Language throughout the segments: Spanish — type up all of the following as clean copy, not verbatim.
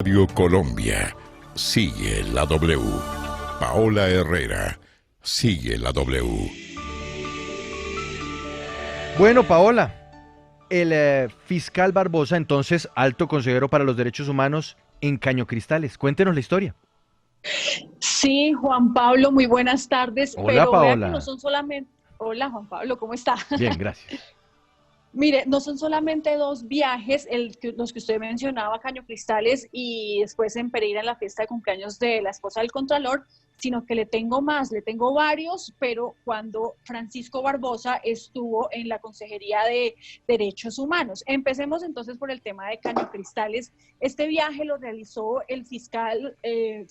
Radio Colombia, sigue la W. Paola Herrera, sigue la W. Bueno, Paola, el fiscal Barbosa, entonces alto consejero para los derechos humanos en Caño Cristales. Cuéntenos la historia. Sí, Juan Pablo, muy buenas tardes, Hola, pero vea que no Paola. son solamente... Hola, Juan Pablo, ¿cómo está? Bien, gracias. Mire, no son solamente dos viajes, los que usted mencionaba, Caño Cristales y después en Pereira en la fiesta de cumpleaños de la esposa del Contralor, sino que le tengo más, le tengo varios, pero cuando Francisco Barbosa estuvo en la Consejería de Derechos Humanos. Empecemos entonces por el tema de Caño Cristales. Este viaje lo realizó el fiscal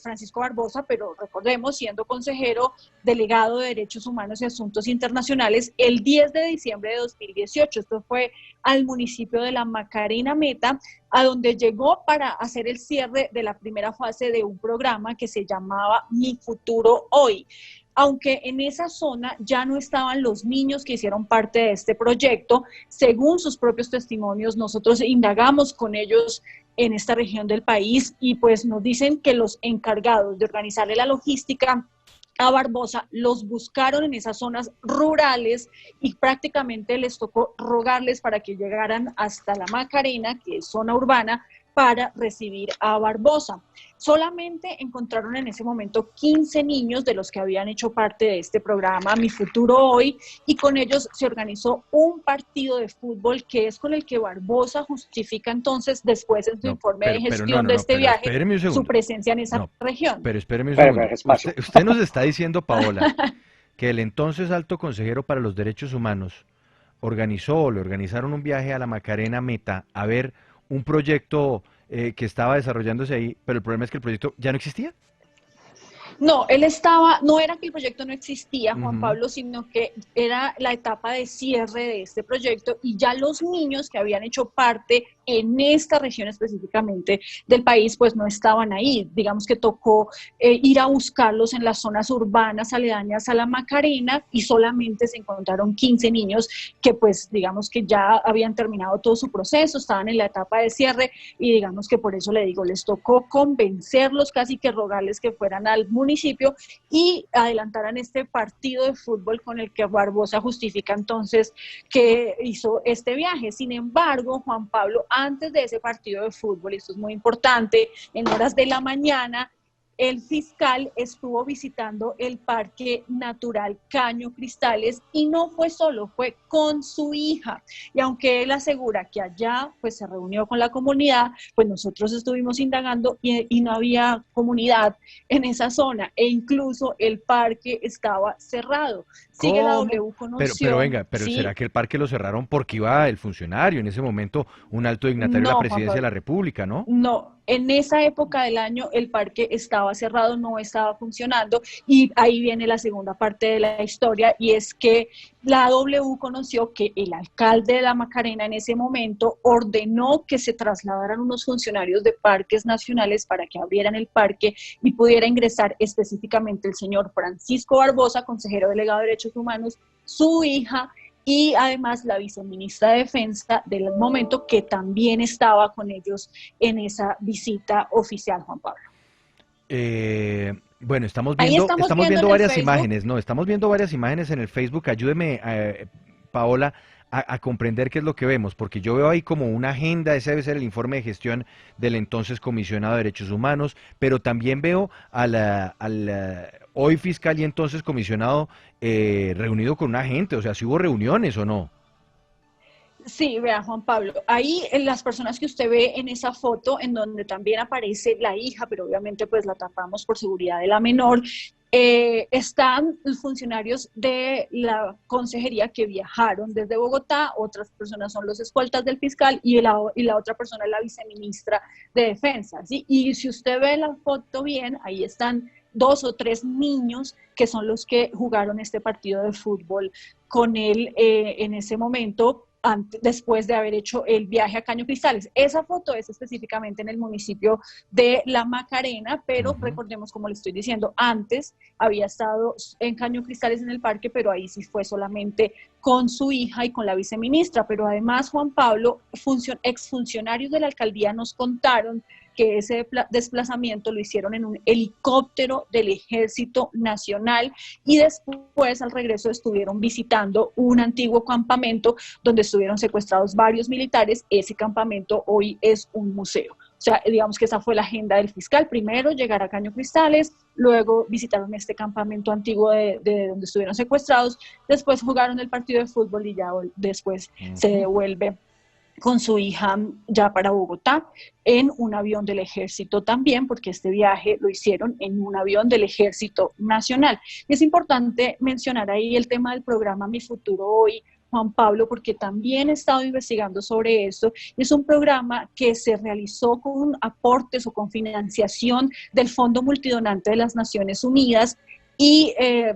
Francisco Barbosa, pero recordemos, siendo consejero delegado de Derechos Humanos y Asuntos Internacionales, el 10 de diciembre de 2018. Esto fue al municipio de La Macarena Meta, a donde llegó para hacer el cierre de la primera fase de un programa que se llamaba Mi Futuro Hoy. Aunque en esa zona ya no estaban los niños que hicieron parte de este proyecto, según sus propios testimonios, nosotros indagamos con ellos en esta región del país y pues nos dicen que los encargados de organizarle la logística a Barbosa los buscaron en esas zonas rurales y prácticamente les tocó rogarles para que llegaran hasta la Macarena, que es zona urbana, para recibir a Barbosa. Solamente encontraron en ese momento 15 niños de los que habían hecho parte de este programa Mi Futuro Hoy, y con ellos se organizó un partido de fútbol que es con el que Barbosa justifica entonces después en su No, informe de no, gestión no, de no, este pero viaje espéreme un su segundo. presencia en esa No, región. pero espéreme un Espera, segundo. despacio. Usted nos está diciendo, Paola, que el entonces alto consejero para los derechos humanos organizó o le organizaron un viaje a la Macarena Meta a ver un proyecto que estaba desarrollándose ahí, pero el problema es que el proyecto ya no existía. No, él estaba, no era que el proyecto no existía, Juan Ujú. Pablo, sino que era la etapa de cierre de este proyecto y ya los niños que habían hecho parte en esta región específicamente del país, pues no estaban ahí. Digamos que tocó ir a buscarlos en las zonas urbanas aledañas a la Macarena y solamente se encontraron 15 niños que pues digamos que ya habían terminado todo su proceso, estaban en la etapa de cierre y digamos que por eso le digo, les tocó convencerlos, casi que rogarles que fueran al municipio y adelantaran este partido de fútbol con el que Barbosa justifica entonces que hizo este viaje. Sin embargo, Juan Pablo, antes de ese partido de fútbol, y esto es muy importante, en horas de la mañana, el fiscal estuvo visitando el Parque Natural Caño Cristales y no fue solo, fue con su hija. Y aunque él asegura que allá pues se reunió con la comunidad, pues nosotros estuvimos indagando y no había comunidad en esa zona e incluso el parque estaba cerrado. Sigue la ¿Cómo? W con Pero opción, venga, pero ¿será ¿sí? que el parque lo cerraron porque iba el funcionario, en ese momento un alto dignatario de la No, Juan presidencia de la Pablo. República, ¿no? No, en esa época del año el parque estaba cerrado, no estaba funcionando y ahí viene la segunda parte de la historia y es que la W conoció que el alcalde de la Macarena en ese momento ordenó que se trasladaran unos funcionarios de parques nacionales para que abrieran el parque y pudiera ingresar específicamente el señor Francisco Barbosa, consejero delegado de Derechos Humanos, su hija y además la viceministra de Defensa del momento, que también estaba con ellos en esa visita oficial, Juan Pablo. Bueno, Ahí estamos estamos viendo viendo en el varias Facebook. imágenes, no, estamos viendo varias imágenes en el Facebook. Ayúdeme, Paola, a comprender qué es lo que vemos, porque yo veo ahí como una agenda, ese debe ser el informe de gestión del entonces comisionado de Derechos Humanos, pero también veo al hoy fiscal y entonces comisionado reunido con una gente, o sea, si hubo reuniones o no. Sí, vea Juan Pablo, ahí en las personas que usted ve en esa foto, en donde también aparece la hija, pero obviamente pues la tapamos por seguridad de la menor, están los funcionarios de la consejería que viajaron desde Bogotá, otras personas son los escoltas del fiscal y la otra persona es la viceministra de Defensa, ¿sí? Y si usted ve la foto bien, ahí están dos o tres niños que son los que jugaron este partido de fútbol con él en ese momento, después de haber hecho el viaje a Caño Cristales. Esa foto es específicamente en el municipio de La Macarena, pero Ujú. recordemos, como le estoy diciendo, antes había estado en Caño Cristales en el parque, pero ahí sí fue solamente con su hija y con la viceministra. Pero además, Juan Pablo, exfuncionarios de la alcaldía nos contaron que ese desplazamiento lo hicieron en un helicóptero del Ejército Nacional y después al regreso estuvieron visitando un antiguo campamento donde estuvieron secuestrados varios militares. Ese campamento hoy es un museo. O sea, digamos que esa fue la agenda del fiscal. Primero llegar a Caño Cristales, luego visitaron este campamento antiguo de donde estuvieron secuestrados, después jugaron el partido de fútbol y ya después se devuelve con su hija ya para Bogotá en un avión del Ejército también, porque este viaje lo hicieron en un avión del Ejército Nacional. Y es importante mencionar ahí el tema del programa Mi Futuro Hoy, Juan Pablo, porque también he estado investigando sobre esto. Es un programa que se realizó con aportes o con financiación del Fondo Multidonante de las Naciones Unidas y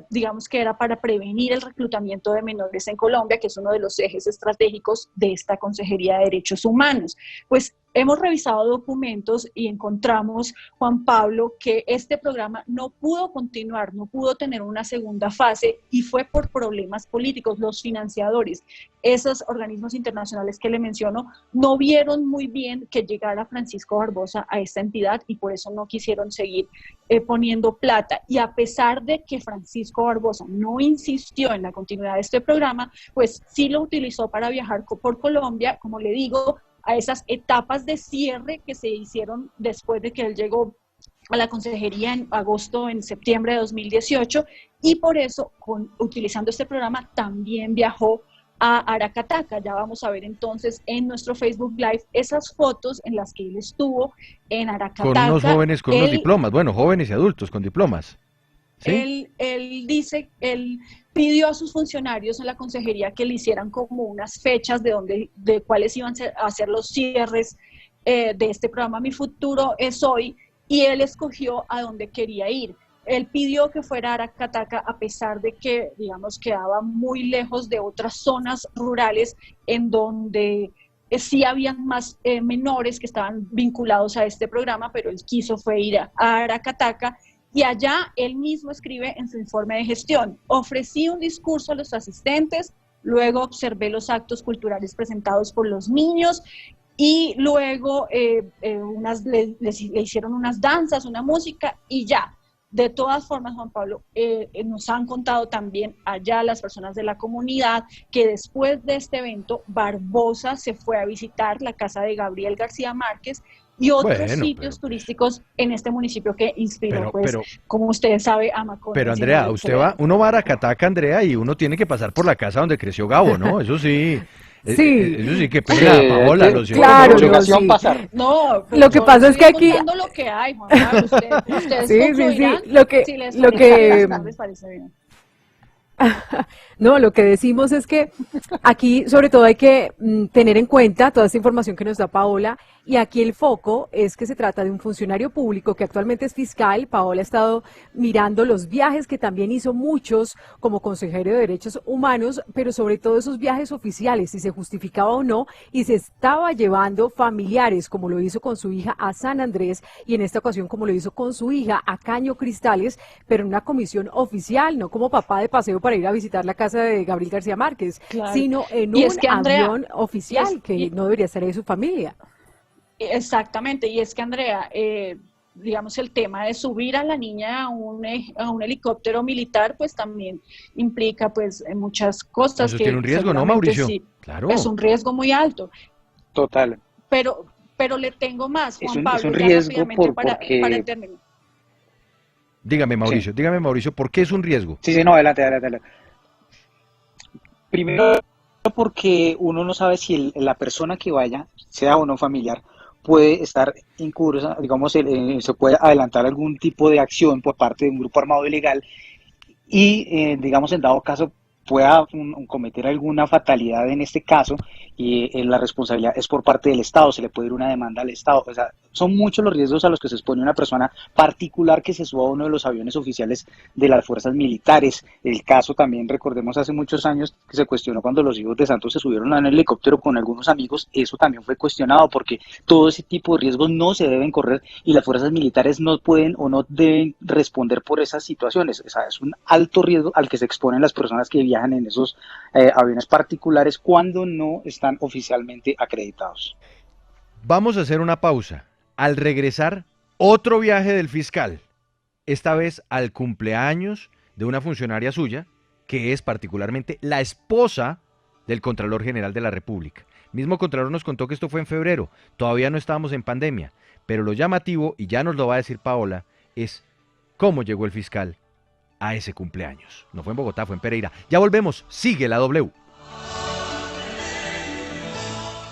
digamos que era para prevenir el reclutamiento de menores en Colombia, que es uno de los ejes estratégicos de esta Consejería de Derechos Humanos. Pues hemos revisado documentos y encontramos, Juan Pablo, que este programa no pudo continuar, no pudo tener una segunda fase y fue por problemas políticos. Los financiadores, esos organismos internacionales que le menciono, no vieron muy bien que llegara Francisco Barbosa a esta entidad y por eso no quisieron seguir poniendo plata. Y a pesar de que Francisco Barbosa no insistió en la continuidad de este programa, pues sí lo utilizó para viajar por Colombia, como le digo, a esas etapas de cierre que se hicieron después de que él llegó a la consejería en septiembre de 2018, y por eso, utilizando este programa, también viajó a Aracataca. Ya vamos a ver entonces en nuestro Facebook Live esas fotos en las que él estuvo en Aracataca. Con unos jóvenes con unos diplomas, bueno, jóvenes y adultos con diplomas. ¿Sí? Él pidió a sus funcionarios en la consejería que le hicieran como unas fechas de cuáles iban a ser los cierres de este programa Mi Futuro es Hoy, y él escogió a dónde quería ir. Él pidió que fuera a Aracataca a pesar de que, digamos, quedaba muy lejos de otras zonas rurales en donde sí habían más menores que estaban vinculados a este programa, pero él quiso fue ir a Aracataca. Y allá él mismo escribe en su informe de gestión: ofrecí un discurso a los asistentes, luego observé los actos culturales presentados por los niños y luego le hicieron unas danzas, una música y ya. De todas formas, Juan Pablo, nos han contado también allá las personas de la comunidad que después de este evento, Barbosa se fue a visitar la casa de Gabriel García Márquez y otros sitios turísticos en este municipio que inspiró, como usted sabe, a Macondo. Pero Andrea, uno va a Aracataca, Andrea, y uno tiene que pasar por la casa donde creció Gabo, ¿no? Eso sí. Sí. Eso sí, qué pena, Paola. Claro, pasar. No, lo que pasa es que aquí... lo que hay, Juan Pablo, ustedes sí. Lo que les parece bien. No, lo que decimos es que aquí sobre todo hay que tener en cuenta toda esta información que nos da Paola, y aquí el foco es que se trata de un funcionario público que actualmente es fiscal. Paola ha estado mirando los viajes que también hizo muchos como consejero de Derechos Humanos, pero sobre todo esos viajes oficiales, si se justificaba o no, y se estaba llevando familiares, como lo hizo con su hija a San Andrés, y en esta ocasión como lo hizo con su hija a Caño Cristales, pero en una comisión oficial, no como papá de paseo para ir a visitar la casa de Gabriel García Márquez, claro, sino en un avión oficial, que no debería estar ahí su familia. Exactamente, y es que Andrea, digamos, el tema de subir a la niña a un helicóptero militar, pues también implica pues muchas cosas. Eso tiene un riesgo, ¿no, Mauricio? Sí, claro. Es un riesgo muy alto. Total. Pero le tengo más, Juan Pablo, es un riesgo para el término. Dígame, Mauricio, ¿por qué es un riesgo? Sí, no, adelante. Primero, porque uno no sabe si la persona que vaya, sea o no familiar, puede estar incursa, digamos, se puede adelantar algún tipo de acción por parte de un grupo armado ilegal y, digamos, en dado caso pueda cometer alguna fatalidad en este caso, y la responsabilidad es por parte del Estado, se le puede ir una demanda al Estado. O sea, son muchos los riesgos a los que se expone una persona particular que se suba a uno de los aviones oficiales de las fuerzas militares. El caso también, recordemos, hace muchos años que se cuestionó cuando los hijos de Santos se subieron a un helicóptero con algunos amigos. Eso también fue cuestionado porque todo ese tipo de riesgos no se deben correr y las fuerzas militares no pueden o no deben responder por esas situaciones. O sea, es un alto riesgo al que se exponen las personas que viajan en esos aviones particulares cuando no están oficialmente acreditados. Vamos a hacer una pausa. Al regresar, otro viaje del fiscal, esta vez al cumpleaños de una funcionaria suya, que es particularmente la esposa del Contralor General de la República. Mismo Contralor nos contó que esto fue en febrero, todavía no estábamos en pandemia, pero lo llamativo, y ya nos lo va a decir Paola, es cómo llegó el fiscal a ese cumpleaños. No fue en Bogotá, fue en Pereira. Ya volvemos, sigue la W.